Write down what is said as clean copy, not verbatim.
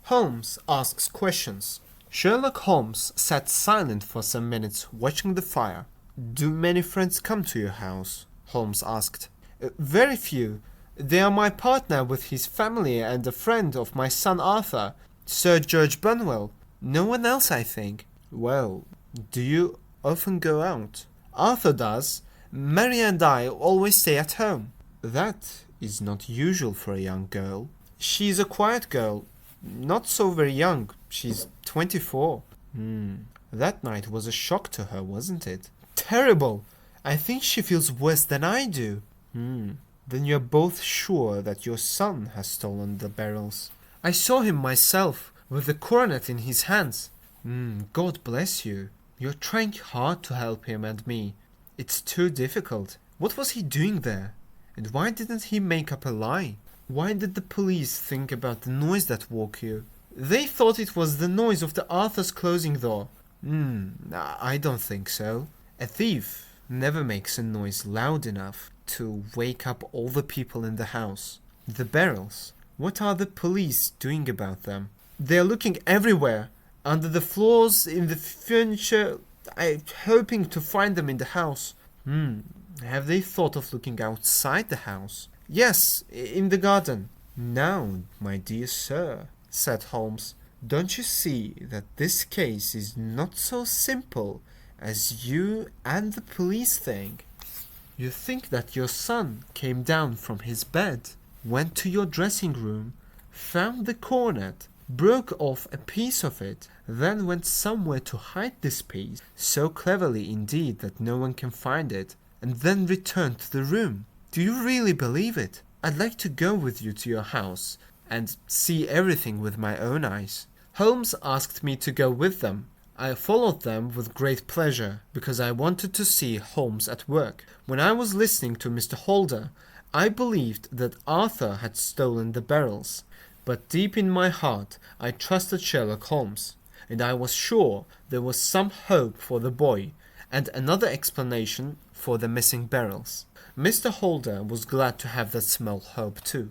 Holmes asks questions. Sherlock Holmes sat silent for some minutes watching the fire. Do many friends come to your house? Holmes asked. Very few. They are my partner with his family and a friend of my son Arthur, Sir George Bunwell. No one else, I think. Well, do you often go out? Arthur does. Mary and I always stay at home. That is not usual for a young girl. She is a quiet girl. Not so very young. She's 24. That night was a shock to her, wasn't it? Terrible! I think she feels worse than I do. Then you're both sure that your son has stolen the barrels. I saw him myself, with the coronet in his hands. God bless you. You're trying hard to help him and me. It's too difficult. What was he doing there? And why didn't he make up a lie? Why did the police think about the noise that woke you? They thought it was the noise of the Arthur's closing door. I don't think so. A thief never makes a noise loud enough to wake up all the people in the house. The barrels. What are the police doing about them? They're looking everywhere. Under the floors, in the furniture. I'm hoping to find them in the house. Have they thought of looking outside the house? Yes, in the garden. Now, my dear sir, said Holmes, don't you see that this case is not so simple as you and the police think? You think that your son came down from his bed, went to your dressing room, found the coronet, broke off a piece of it, then went somewhere to hide this piece, so cleverly indeed that no one can find it, and then returned to the room. Do you really believe it? I'd like to go with you to your house and see everything with my own eyes. Holmes asked me to go with them. I followed them with great pleasure, because I wanted to see Holmes at work. When I was listening to Mr. Holder, I believed that Arthur had stolen the barrels, but deep in my heart I trusted Sherlock Holmes, and I was sure there was some hope for the boy, and another explanation for the missing barrels. Mr. Holder was glad to have that small hope too.